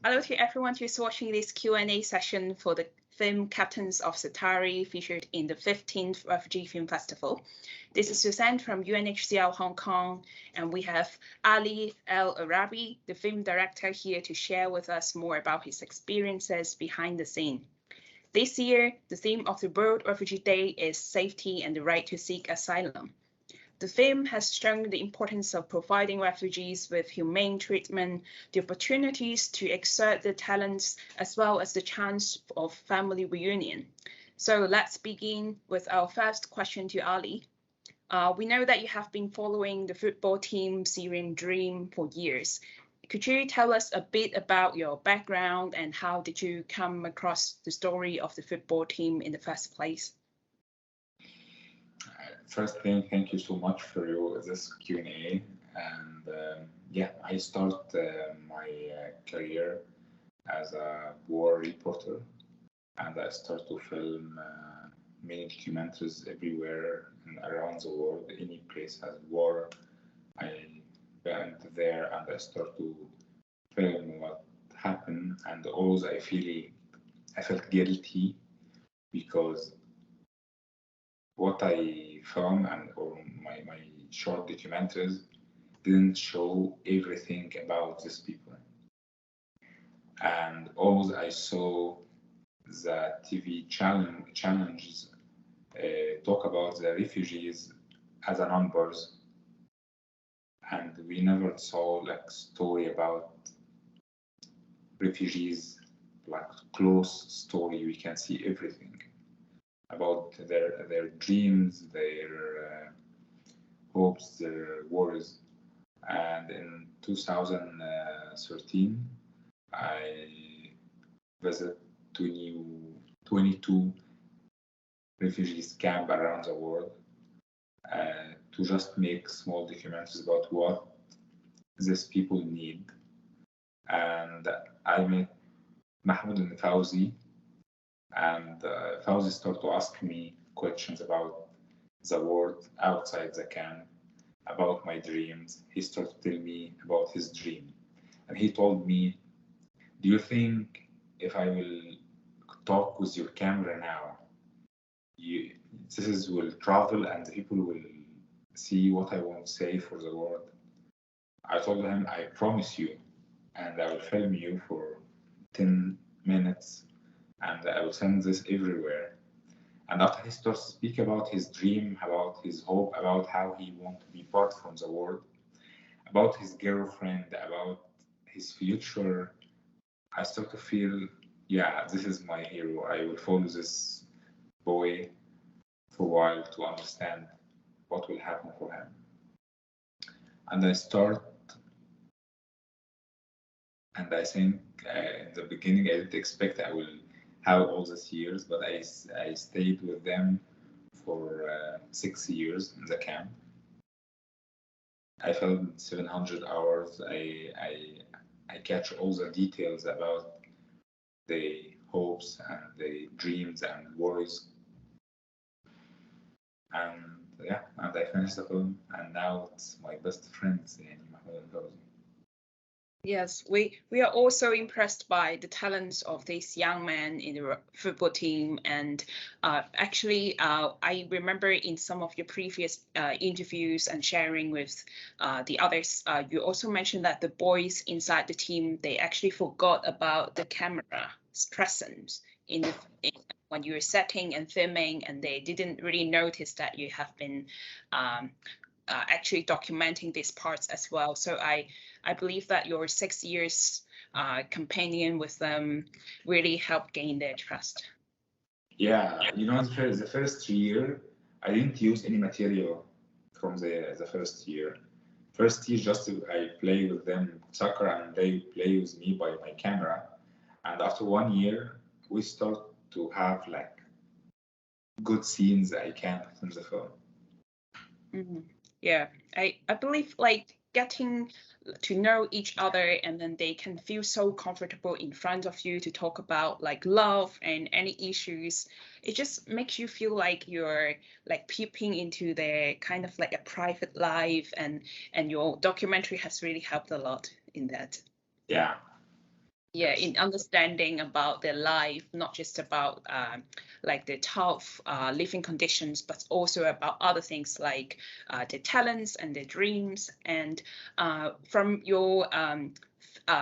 Hello to everyone who's watching this Q&A session for the film Captains of Zaatari featured in the 15th Refugee Film Festival. This is Suzanne from UNHCR Hong Kong, and we have Ali Arabi, the film director, here to share with us more about his experiences behind the scene. This year, the theme of the World Refugee Day is safety and the right to seek asylum. The film has shown the importance of providing refugees with humane treatment, the opportunities to exert their talents, as well as the chance of family reunion. So let's begin with our first question to Ali. We know that you have been following the football team Syrian Dream for years. Could you tell us a bit about your background and how did you come across the story of the football team in the first place? First thing, thank you so much for this Q&A. And I start my career as a war reporter, and I start to film many documentaries everywhere and around the world. Any place has war, I went there and I start to film what happened. And always I felt guilty because what I found or my short documentaries didn't show everything about these people. And always I saw the TV challenges talk about the refugees as a numbers, and we never saw like story about refugees, like close story. We can see everything about their dreams, their hopes, their worries. And in 2013, I visited 22 refugees camp around the world to just make small documentaries about what these people need. And I met Mahmoud and Fauzi, and Fauzi started to ask me questions about the world outside the camp, about my dreams. He started to tell me about his dream. And he told me, do you think if I will talk with your camera now, this will travel and people will see what I want to say for the world? I told him, I promise you, and I will film you for 10 minutes and I will send this everywhere. And after he starts to speak about his dream, about his hope, about how he wants to be part from the world, about his girlfriend, about his future, I start to feel, yeah, this is my hero. I will follow this boy for a while to understand what will happen for him. And I start, and I think in the beginning I didn't expect I will have all these years, but I stayed with them for 6 years in the camp. I filmed 700 hours. I catch all the details about the hopes and the dreams and worries. And and I finished the film, and now it's my best friends, Mahmoud and Fauzi. Yes, we are also impressed by the talents of this young man in the football team. And actually, I remember in some of your previous interviews and sharing with the others, you also mentioned that the boys inside the team, they actually forgot about the camera's presence when you were setting and filming, and they didn't really notice that you have been actually documenting these parts as well. So I believe that your 6 years companion with them really helped gain their trust. Yeah, the first year, I didn't use any material from the first year. First year, just I play with them soccer and they play with me by my camera. And after 1 year, we start to have like good scenes I can put in the film. Mm-hmm. Yeah, I believe like getting to know each other, and then they can feel so comfortable in front of you to talk about like love and any issues. It just makes you feel like you're like peeping into their kind of like a private life, and your documentary has really helped a lot in that. Yeah, Yeah, in understanding about their life, not just about like the tough living conditions, but also about other things like their talents and their dreams. And from your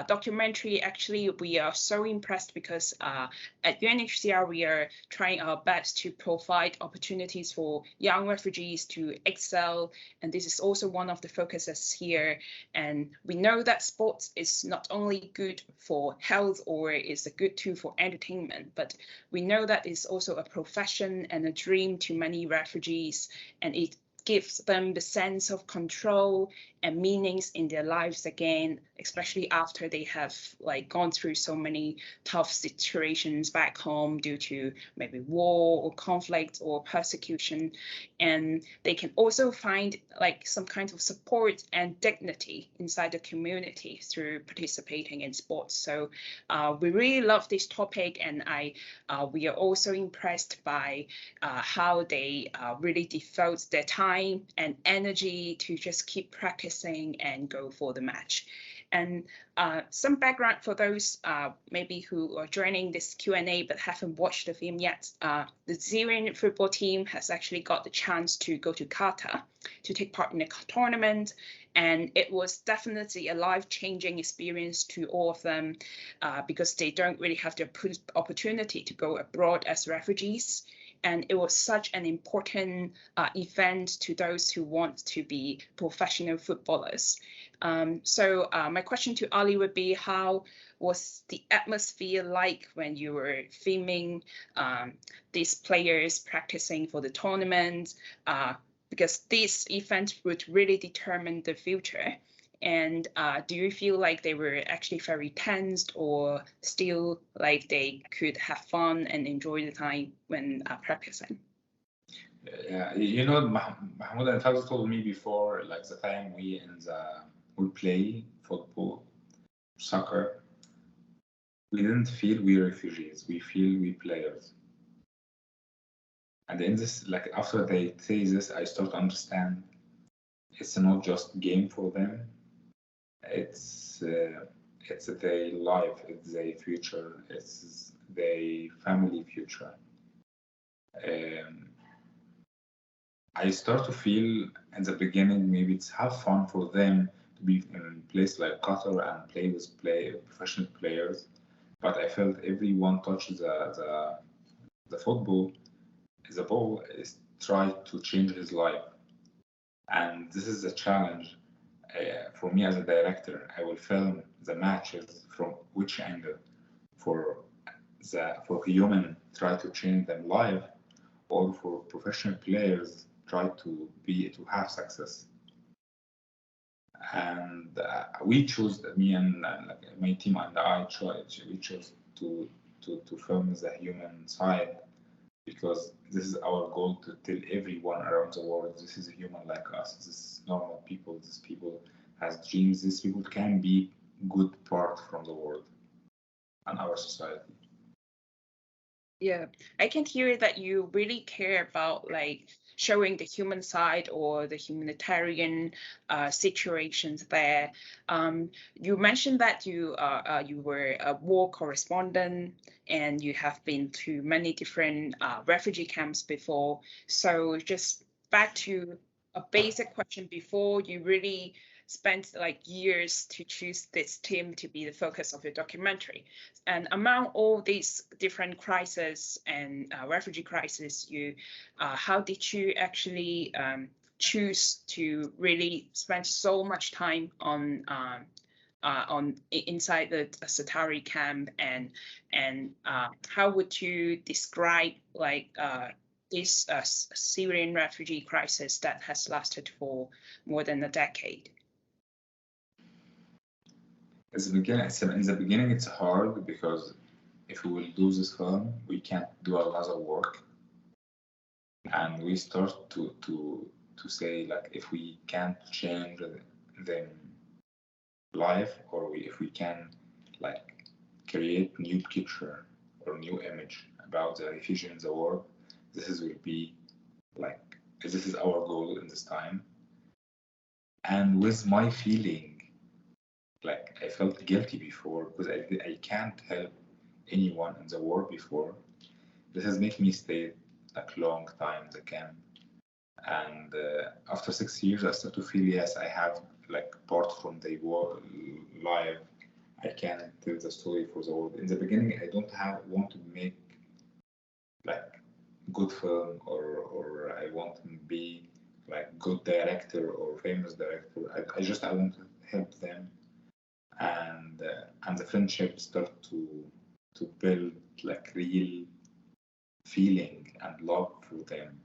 documentary, actually, we are so impressed because at UNHCR, we are trying our best to provide opportunities for young refugees to excel. And this is also one of the focuses here. And we know that sports is not only good for health or is a good tool for entertainment, but we know that it's also a profession and a dream to many refugees, and it gives them the sense of control and meanings in their lives again, especially after they have like gone through so many tough situations back home due to maybe war or conflict or persecution. And they can also find like some kind of support and dignity inside the community through participating in sports. So we really love this topic, and we are also impressed by how they really devote their time and energy to just keep practicing and go for the match. And some background for those maybe who are joining this Q&A but haven't watched the film yet. The Syrian football team has actually got the chance to go to Qatar to take part in a tournament. And it was definitely a life-changing experience to all of them because they don't really have the opportunity to go abroad as refugees. And it was such an important event to those who want to be professional footballers. So my question to Ali would be, how was the atmosphere like when you were filming these players practicing for the tournament? Because this event would really determine the future. And do you feel like they were actually very tensed, or still like they could have fun and enjoy the time when practicing? Yeah, Mahmoud and Faz told me before, like the time we play football, soccer, we didn't feel we refugees. We feel we players. And in this, like after they say this, I start to understand it's not just game for them. It's their life, it's their future, it's their family future. I start to feel in the beginning maybe it's have fun for them to be in a place like Qatar and play with professional players, but I felt everyone touches the football, the ball is try to change his life, and this is a challenge for me as a director. I will film the matches from which angle for human try to change them live, or for professional players try to have success. And we chose, me and my team and we chose to film the human side, because this is our goal, to tell everyone around the world this is a human like us. This is normal people. These people has dreams. These people can be good part from the world and our society. Yeah, I can hear that you really care about like showing the human side or the humanitarian situations there. You mentioned that you were a war correspondent and you have been to many different refugee camps before. So just back to a basic question before, you really spent like years to choose this team to be the focus of your documentary. And among all these different crises and refugee crises, how did you actually choose to really spend so much time on inside the Zaatari camp, and how would you describe like this Syrian refugee crisis that has lasted for more than a decade? In the beginning, it's hard because if we will do this film, we can't do a lot of work, and we start to say like if we can't change them life, or if we can like create new picture or new image about the refugees in the world, will be like this is our goal in this time. And with my feeling like I felt guilty before because I can't help anyone in the war before. This has made me stay like long time in the camp. And after 6 years, I start to feel, yes, I have like part from the war live. I can tell the story for the world. In the beginning, I don't want to make like good film or I want to be like good director or famous director. I want to help them, and the friendship start to build like real feeling and love for them.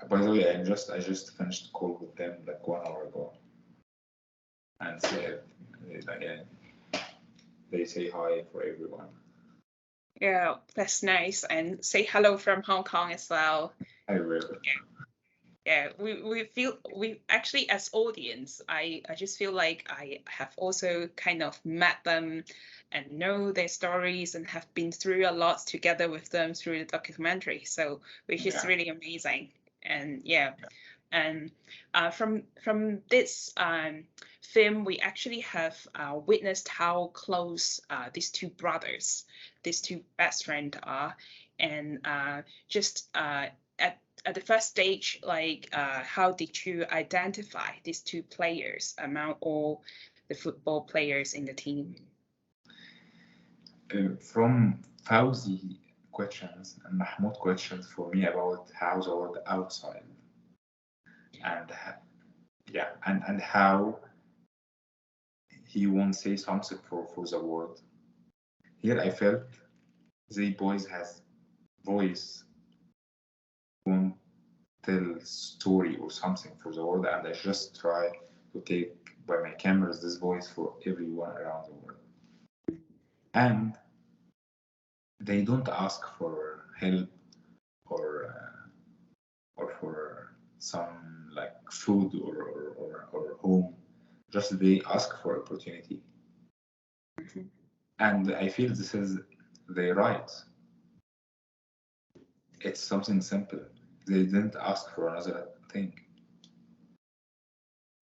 By the way, I just finished a call with them like 1 hour ago, and they say hi for everyone. Yeah, that's nice. And say hello from Hong Kong as well. I will. Yeah, we actually, as audience, I just feel like I have also kind of met them and know their stories and have been through a lot together with them through the documentary. So which is really amazing. And and from this film, we actually have witnessed how close these two brothers, these two best friends are, and just at the first stage, like how did you identify these two players among all the football players in the team? From Fauzi questions and Mahmoud questions for me about how the world outside and and how he won't say something for the world. Here I felt the boys has voice, won't tell story or something for the world, and I just try to take by my cameras this voice for everyone around the world. And they don't ask for help or for some like food or home. Just they ask for opportunity. And I feel this is their right. It's something simple. They didn't ask for another thing.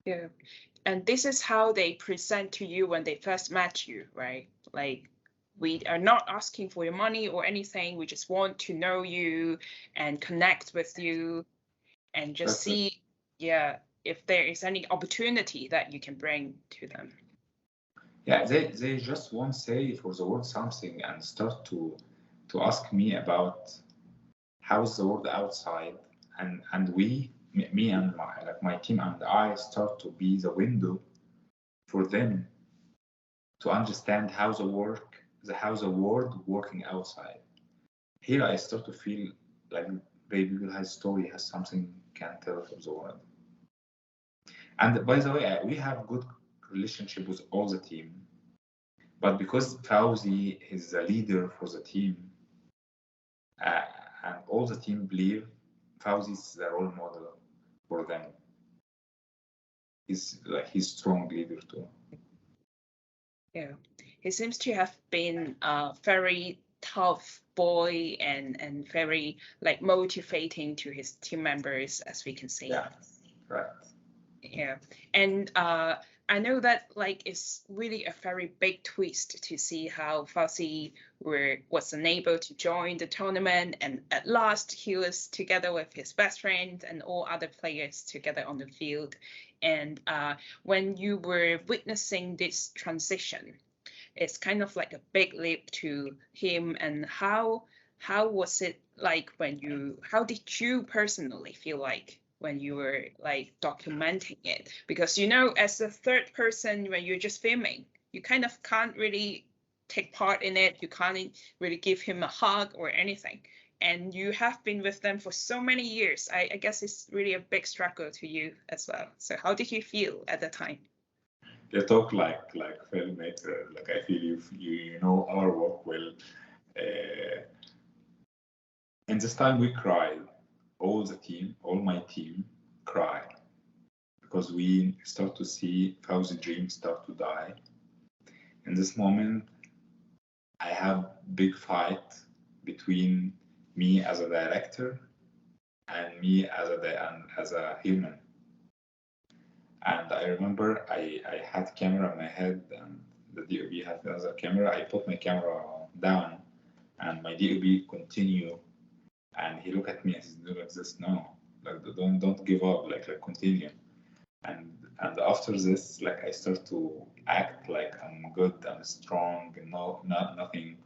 Yeah, and this is how they present to you when they first met you, right? Like, we are not asking for your money or anything. We just want to know you and connect with you and just see, if there is any opportunity that you can bring to them. Yeah, they just won't say for the world something and start to ask me about how's the world outside, and me and my team and I start to be the window for them to understand how the world working outside. Here I start to feel like Baby has story has something can tell for the world. And by the way, we have good relationship with all the team, but because Fauzi is the leader for the team, and all the team believe Fauzi is the role model for them. He's strong leader too. Yeah, he seems to have been a very tough boy and very like motivating to his team members, as we can see. Yeah, right. Yeah, and I know that like it's really a very big twist to see how Fauzi was unable to join the tournament, and at last he was together with his best friend and all other players together on the field. And when you were witnessing this transition, it's kind of like a big leap to him. And how was it like how did you personally feel like when you were like documenting it? Because as a third person, when you're just filming, you kind of can't really take part in it. You can't really give him a hug or anything. And you have been with them for so many years. I guess it's really a big struggle to you as well. So how did you feel at the time? You talk like filmmaker. Like I feel you know our work well. In this time we cry. All my team cry because we start to see Fauzi's dreams start to die. In this moment, I have big fight between me as a director and me as a human. And I remember I had camera in my head, and the DOB had the other camera. I put my camera down, and my DOB continue, and he looked at me and he said, like this, no, like don't give up, like continue. And after this, like I start to act like I'm good, I'm strong, nothing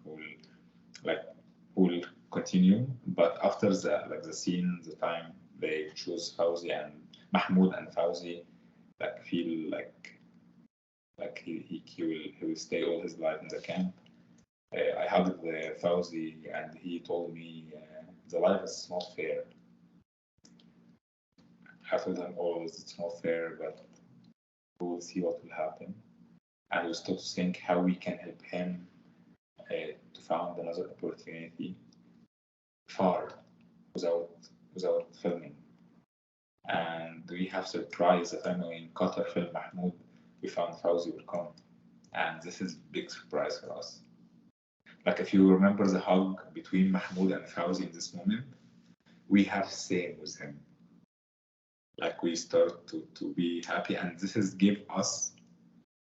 will continue. But after the scene, the time they choose Fauzi and Mahmoud and Fauzi, like feel like he will stay all his life in the camp. I hugged Fauzi and he told me the life is not fair. I told him always it's not fair, but we will see what will happen. And we start to think how we can help him to find another opportunity far without filming. And we have surprised the family in Qatar film Mahmoud. We found Fauzi will come, and this is big surprise for us. Like if you remember the hug between Mahmoud and Fauzi in this moment, we have same with him. Like we start to be happy, and this is give us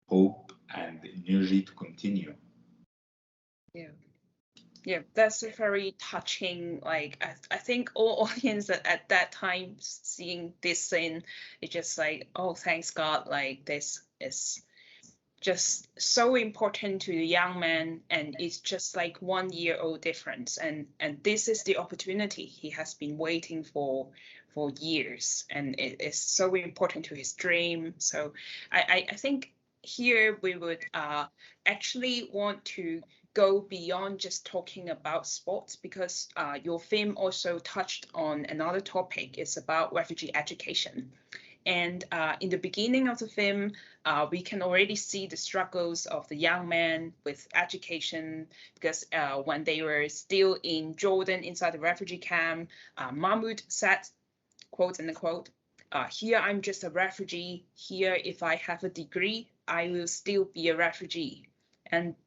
hope and energy to continue. Yeah, that's a very touching. Like I think all audience at that time seeing this scene, it's just like, oh, thanks God, like this is just so important to the young man, and it's just like 1 year old difference, and this is the opportunity he has been waiting for years, and it is so important to his dream. So I think here we would actually want to go beyond just talking about sports, because your film also touched on another topic. It's about refugee education. And in the beginning of the film, we can already see the struggles of the young man with education, because when they were still in Jordan inside the refugee camp, Mahmoud said, quote unquote, here I'm just a refugee. Here, if I have a degree, I will still be a refugee.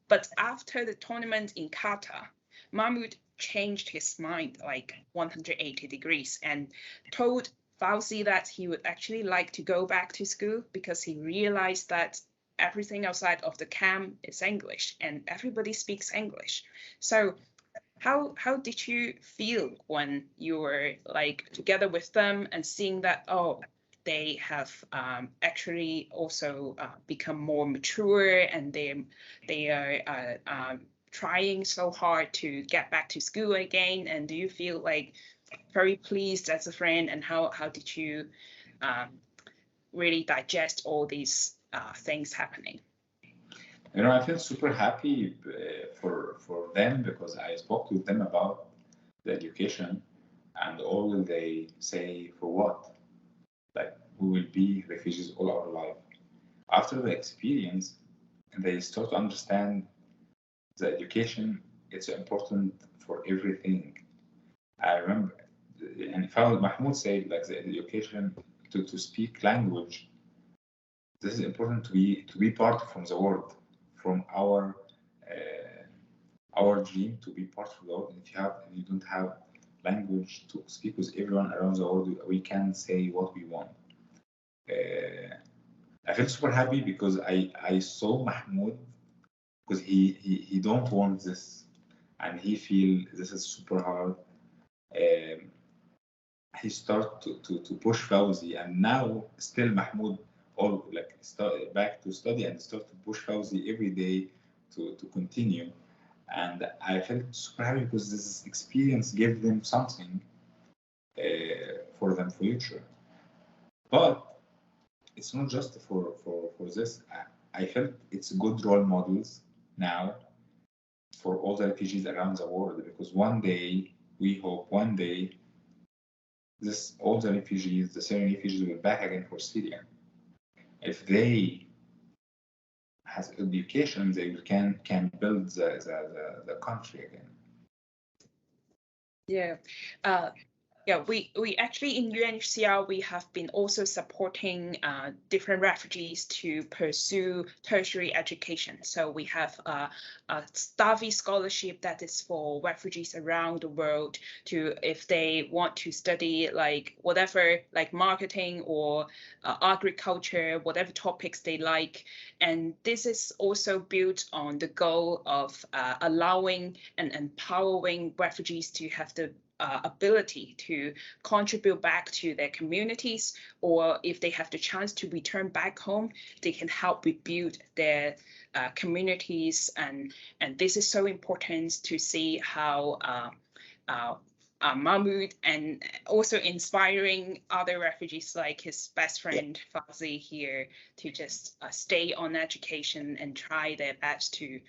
But after the tournament in Qatar, Mahmoud changed his mind like 180 degrees and told Fauzi that he would actually like to go back to school, because he realized that everything outside of the camp is English and everybody speaks English. So how did you feel when you were like together with them and seeing that, oh, they have actually also become more mature, and they are trying so hard to get back to school again? And do you feel like very pleased as a friend, and how did you really digest all these things happening? You know, I feel super happy for them, because I spoke with them about the education, and all they say, for what? Like, we will be refugees all our life. After the experience, they start to understand the education, it's important for everything. I remember, and Mahmoud said, like, the education to speak language, this is important to be part from the world, from our dream to be part of the world. If you don't have language to speak with everyone around the world, we can say what we want. I feel super happy because I saw Mahmoud, because he don't want this, and he feel this is super hard. He start to push Fauzi, and now still Mahmoud all like start back to study and start to push Fauzi every day to continue. And I felt super happy because this experience gave them something for them future. But it's not just for this. I felt it's good role models now for all the refugees around the world, because one day, we hope one day, all the refugees, the Syrian refugees, will back again for Syria. If they has education, they can build the country again. Yeah. Yeah, we actually in UNHCR, we have been also supporting different refugees to pursue tertiary education. So we have a Stavi scholarship that is for refugees around the world to, if they want to study like whatever, like marketing or agriculture, whatever topics they like. And this is also built on the goal of allowing and empowering refugees to have the ability to contribute back to their communities, or if they have the chance to return back home, they can help rebuild their communities. And this is so important to see how Mahmoud, and also inspiring other refugees like his best friend Fauzi here to just stay on education and try their best to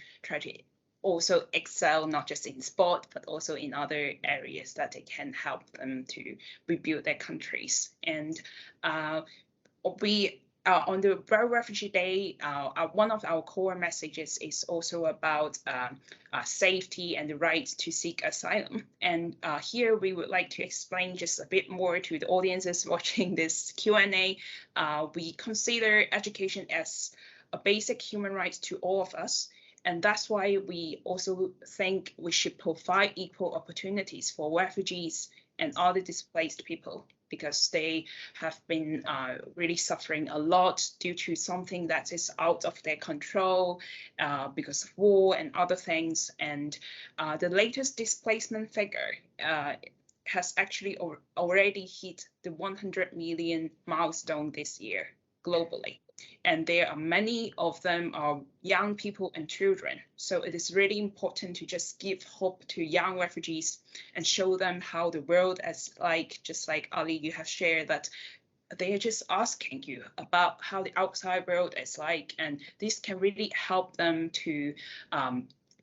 also excel, not just in sport, but also in other areas that they can help them to rebuild their countries. And we on the World Refugee Day, one of our core messages is also about safety and the right to seek asylum. And here we would like to explain just a bit more to the audiences watching this Q&A. We consider education as a basic human right to all of us. And that's why we also think we should provide equal opportunities for refugees and other displaced people, because they have been really suffering a lot due to something that is out of their control because of war and other things. And the latest displacement figure has actually already hit the 100 million milestone this year globally. And there are many of them are young people and children. So it is really important to just give hope to young refugees and show them how the world is like, just like Ali, you have shared that they are just asking you about how the outside world is like. And this can really help them to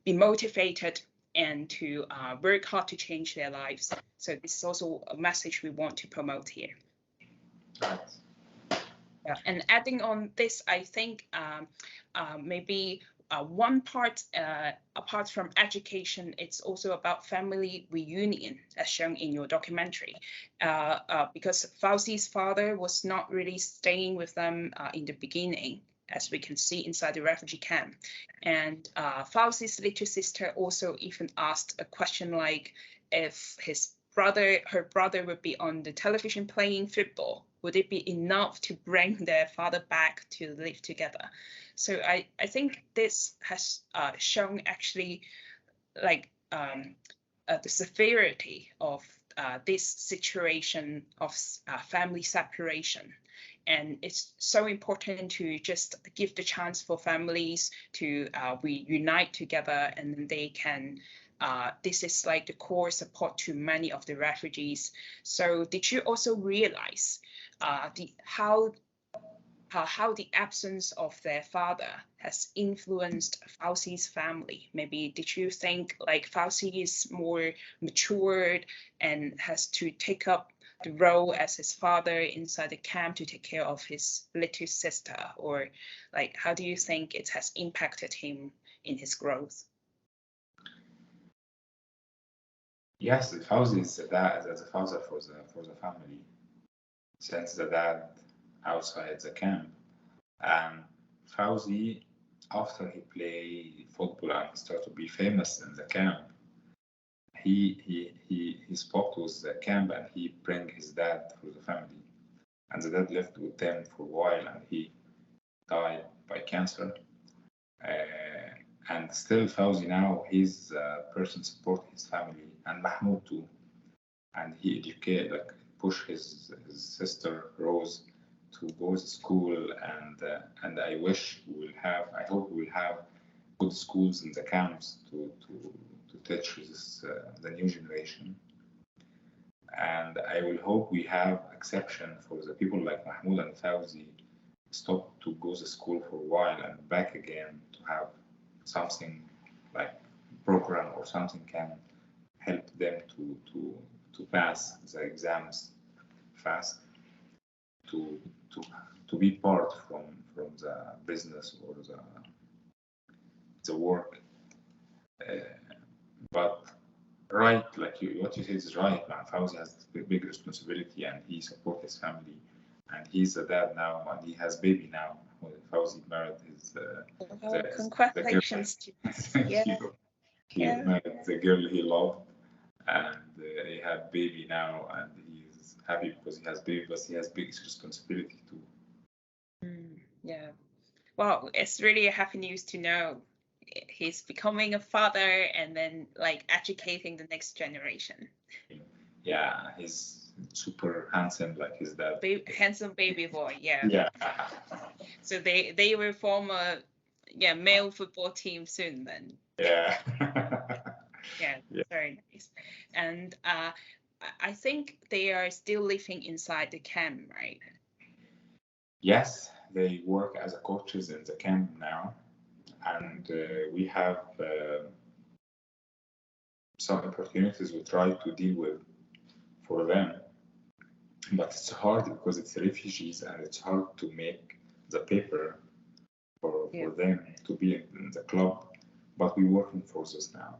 be motivated and to work hard to change their lives. So this is also a message we want to promote here. Yeah. And adding on this, I think maybe one part, apart from education, it's also about family reunion, as shown in your documentary, because Fauzi's father was not really staying with them in the beginning, as we can see inside the refugee camp. And Fauzi's little sister also even asked a question like, if her brother would be on the television playing football, would it be enough to bring their father back to live together? So I think this has shown actually like the severity of this situation of family separation. And it's so important to just give the chance for families to reunite together, and then they can this is like the core support to many of the refugees. So did you also realize how the absence of their father has influenced Fauzi's family? Maybe did you think like Fauzi is more matured and has to take up the role as his father inside the camp to take care of his little sister? Or like, how do you think it has impacted him in his growth? Yes, Fauzi is the father for the family, since the dad outside the camp. And Fauzi, after he played football and started to be famous in the camp, he spoke with the camp and he bring his dad for the family. And the dad lived with them for a while and he died by cancer. And still Fauzi now, he's a person support his family, and Mahmoud too. And he educate, like push his sister Rose to go to school, and I hope we will have good schools in the camps to teach the new generation. And I will hope we have exception for the people like Mahmoud and Fauzi stop to go to school for a while and back again to have something like program or something can help them to pass the exams fast, to be part from the business or the work. But Right, like what you said is right, man. Fauzi has a big responsibility and he supports his family. And he's a dad now and he has baby now. When Fauzi married Oh, the girl. congratulations to Thank yeah, you. He yeah. married the girl he loved and he had baby now and he's happy because he has baby, but he has big responsibility too. Yeah. Well, it's really a happy news to know he's becoming a father and then like educating the next generation. Yeah, he's super handsome like his dad. Handsome baby boy, yeah. Yeah. So they will form a male football team soon then. Yeah. Yeah, Yeah. very nice. And I think they are still living inside the camp, right? Yes, they work as coaches in the camp now, and we have some opportunities we try to deal with for them. But it's hard because it's refugees and it's hard to make the paper for them to be in the club. But we're working for this now.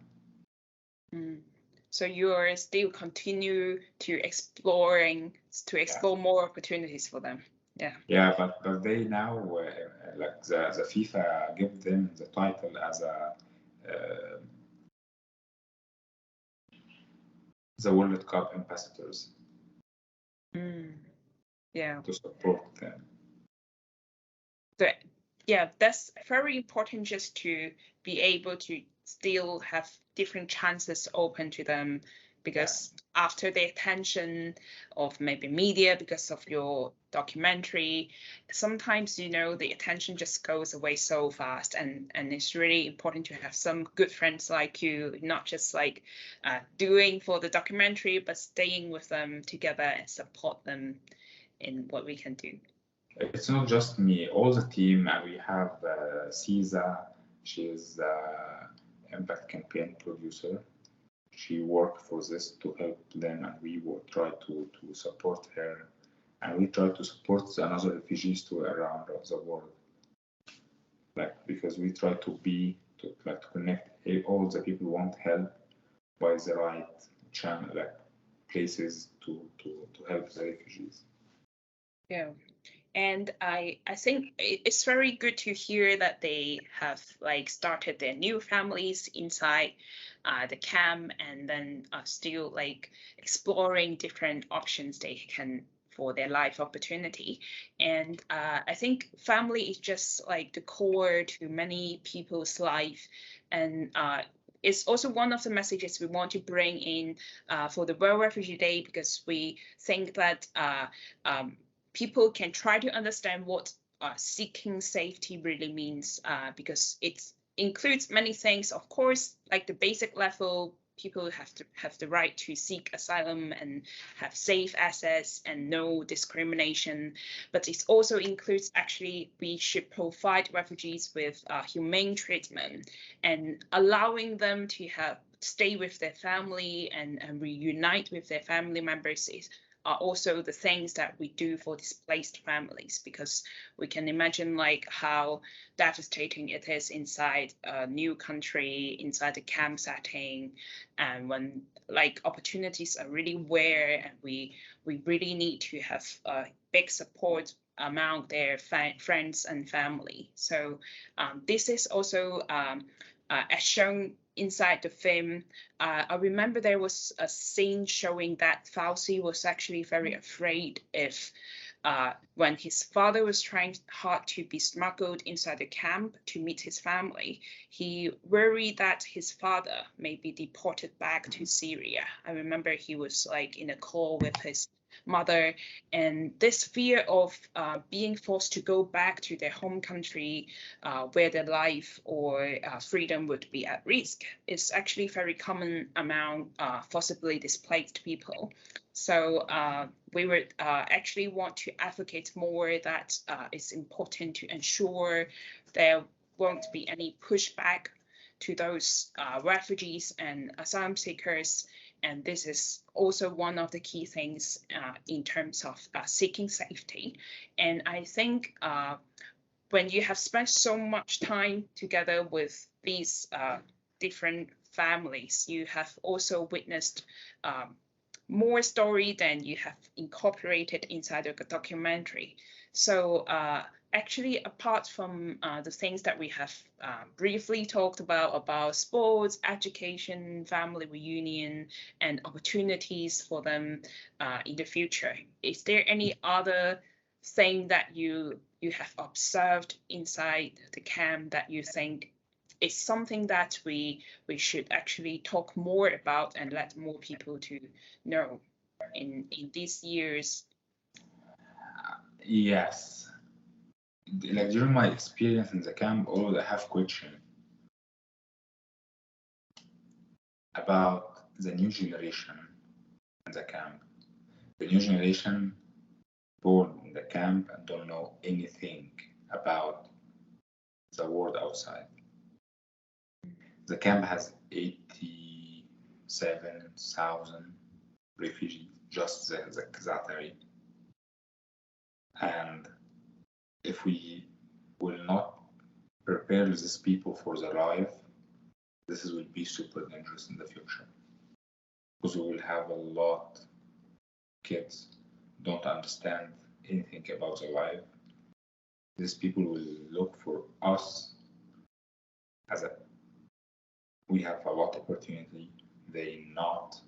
So you are still continue to explore more opportunities for them. Yeah. Yeah, but they now like the FIFA give them the title as a the World Cup ambassadors. Yeah. To support them. But yeah, that's very important just to be able to still have different chances open to them because after the attention of maybe media because of your documentary, sometimes the attention just goes away so fast and it's really important to have some good friends like you, not just like doing for the documentary but staying with them together and support them in what we can do. It's not just me, all the team, and we have Caesar. She is the impact campaign producer. She worked for this to help them, and we will try to support her, and we try to support another refugees too around the world. Like because we try to connect all the people who want help by the right channel, like places to help the refugees. Yeah. And I think it's very good to hear that they have like started their new families inside the camp and then still like exploring different options they can for their life opportunity. And I think family is just like the core to many people's life. And it's also one of the messages we want to bring in for the World Refugee Day because we think that people can try to understand what seeking safety really means because it includes many things. Of course, like the basic level, people have the right to seek asylum and have safe access and no discrimination. But it also includes actually we should provide refugees with humane treatment and allowing them to stay with their family and reunite with their family members are also the things that we do for displaced families because we can imagine like how devastating it is inside a new country, inside the camp setting, and when like opportunities are really rare and we really need to have a big support among their friends and family. So this is also as shown inside the film, I remember there was a scene showing that Fauzi was actually very afraid if when his father was trying hard to be smuggled inside the camp to meet his family, he worried that his father may be deported back to Syria. I remember he was like in a call with his mother, and this fear of being forced to go back to their home country where their life or freedom would be at risk is actually very common among forcibly displaced people. So we would actually want to advocate more that it's important to ensure there won't be any pushback to those refugees and asylum seekers. And this is also one of the key things in terms of seeking safety. And I think when you have spent so much time together with these different families. You have also witnessed more story than you have incorporated inside the documentary. So actually, apart from the things that we have briefly talked about sports, education, family reunion, and opportunities for them in the future, is there any other thing that you have observed inside the camp that you think is something that we should actually talk more about and let more people to know in these years? Yes. Like during my experience in the camp, always I have question about the new generation in the camp. The new generation born in the camp and don't know anything about the world outside. The camp has 87,000 refugees, just the Zaatari. And if we will not prepare these people for their life, this will be super dangerous in the future. Because we will have a lot of kids don't understand anything about their life. These people will look for us as we have a lot of opportunity, they not.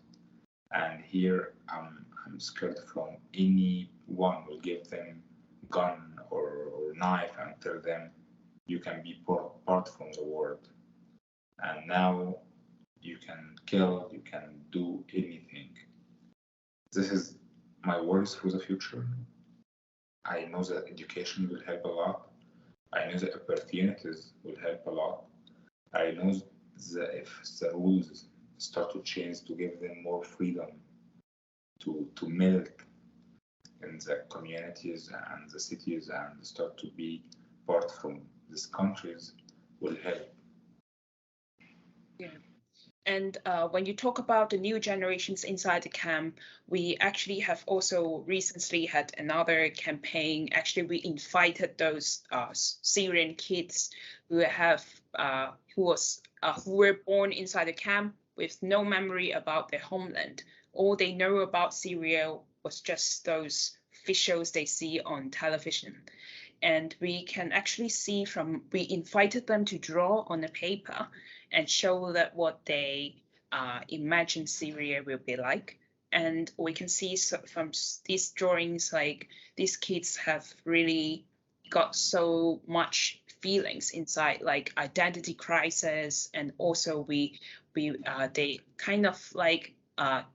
And here I'm scared from anyone will give them gun or knife and tell them you can be part from the world. And now you can kill, you can do anything. This is my worries for the future. I know that education will help a lot. I know that opportunities will help a lot. I know that if the rules start to change to give them more freedom to melt in the communities and the cities and start to be part from these countries will help. Yeah. And when you talk about the new generations inside the camp, we actually have also recently had another campaign. Actually, we invited those Syrian kids who have who were born inside the camp with no memory about their homeland. All they know about Syria was just those visuals they see on television. And we can actually see we invited them to draw on a paper and show that what they imagine Syria will be like. And we can see from these drawings, like these kids have really got so much feelings inside, like identity crisis, and also they kind of like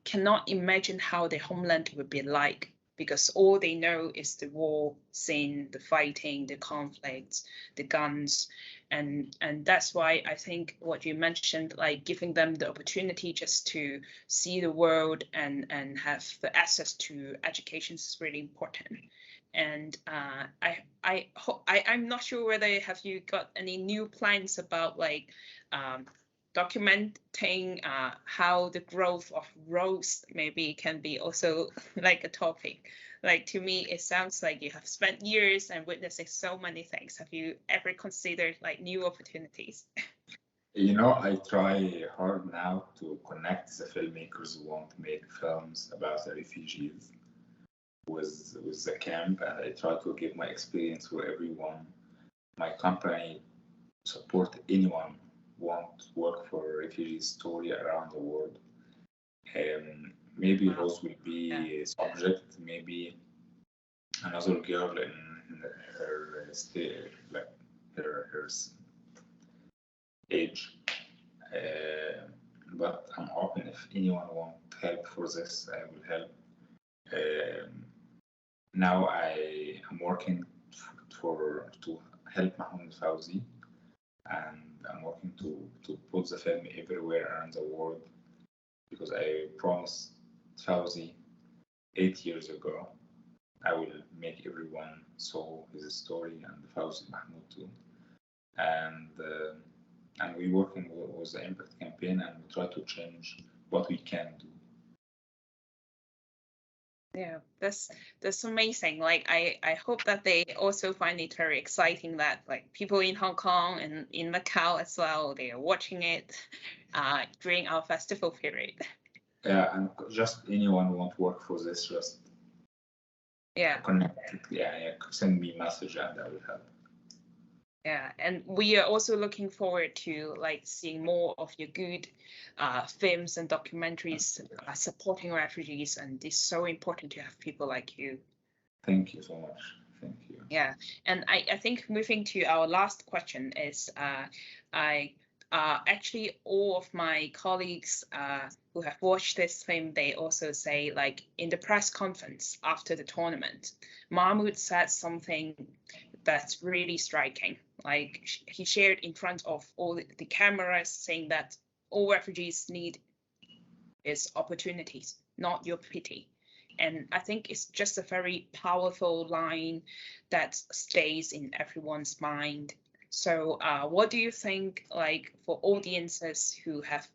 cannot imagine how their homeland would be like, because all they know is the war scene, the fighting, the conflicts, the guns. And that's why I think what you mentioned, like giving them the opportunity just to see the world and have the access to education is really important. And I'm not sure whether have you got any new plans about like documenting how the growth of roads maybe can be also like a topic. Like to me, it sounds like you have spent years and witnessing so many things. Have you ever considered like new opportunities? You know, I try hard now to connect the filmmakers who want to make films about the refugees with the camp, and I try to give my experience for everyone. My company support anyone want to work for a refugee story around the world. Maybe Rose will be a subject, maybe another girl in her state, like her age. But I'm open if anyone want help for this, I will help. Now I am working to help Mahmoud Fauzi, and I'm working to put the film everywhere around the world, because I promised Fauzi 8 years ago I will make everyone saw his story, and Fauzi Mahmoud too. And we working with the impact campaign, and we try to change what we can do. Yeah, that's amazing. Like I hope that they also find it very exciting that like people in Hong Kong and in Macau as well, they are watching it during our festival period. Yeah, and just anyone who want to work for this, just connect. Yeah, send me a message and I will help. Yeah, and we are also looking forward to like seeing more of your good films and documentaries supporting refugees, and it's so important to have people like you. Thank you so much. Thank you. Yeah, and I think moving to our last question is actually all of my colleagues who have watched this film, they also say like in the press conference after the tournament, Mahmoud said something that's really striking. Like he shared in front of all the cameras saying that all refugees need is opportunities, not your pity. And I think it's just a very powerful line that stays in everyone's mind. So what do you think, like for audiences who have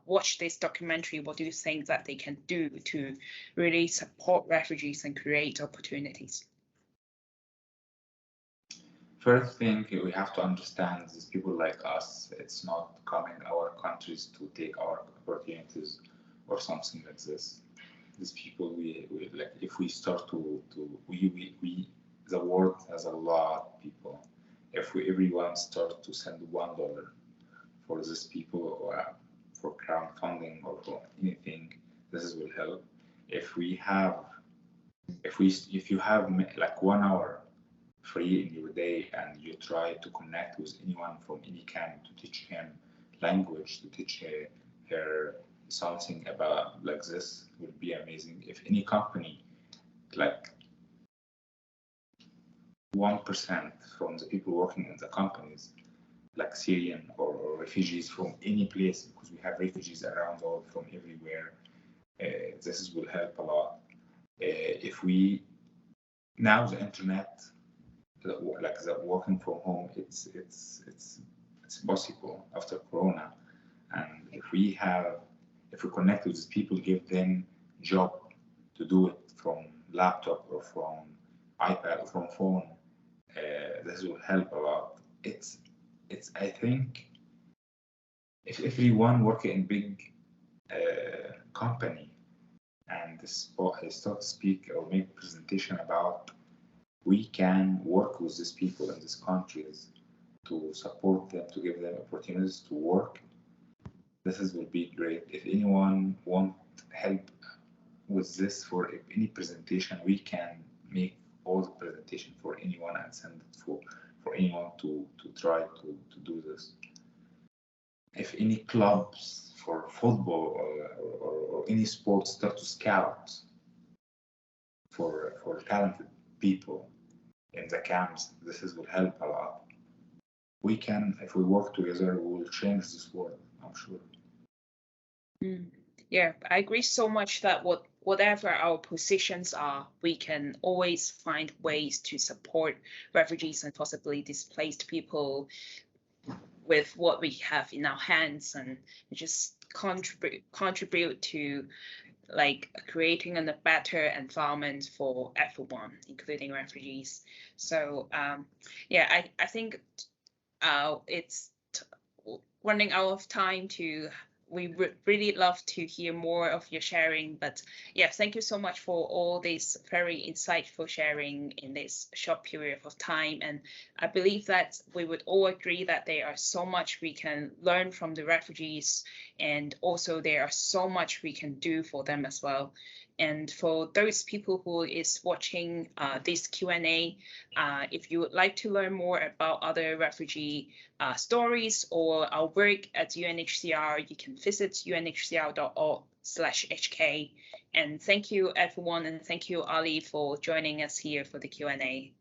watched this documentary, what do you think that they can do to really support refugees and create opportunities? First thing, we have to understand these people like us, it's not coming our countries to take our opportunities or something like this. These people, we like, if we start to we the world has a lot of people. If everyone start to send $1 for these people, or for crowdfunding or for anything, this will help. If you have like 1 hour free in your day and you try to connect with anyone from any camp to teach him language, to teach her something about like this, would be amazing. If any company, like 1% from the people working in the companies, like Syrian or refugees from any place, because we have refugees around the world from everywhere, this will help a lot. If we now the internet, like the working from home, it's possible after Corona, and if we connect with these people, give them job to do it from laptop or from iPad or from phone, this will help a lot. I think if everyone working in big company and start to speak or make presentation about, we can work with these people in these countries to support them, to give them opportunities to work. This will be great. If anyone want help with this for any presentation, we can make all the presentation for anyone and send it for anyone to try to do this. If any clubs for football or any sport start to scout for talented people in the camps, this will help a lot. We can, if we work together, we will change this world, I'm sure. Yeah, I agree so much that whatever our positions are, we can always find ways to support refugees and possibly displaced people with what we have in our hands, and just contribute to like creating a better environment for everyone, including refugees. So yeah, I think it's running out of time to. We would really love to hear more of your sharing, but yeah, thank you so much for all this very insightful sharing in this short period of time. And I believe that we would all agree that there are so much we can learn from the refugees, and also there are so much we can do for them as well. And for those people who is watching this Q&A, if you would like to learn more about other refugee stories or our work at UNHCR, you can visit unhcr.org/HK. And thank you, everyone, and thank you, Ali, for joining us here for the Q&A.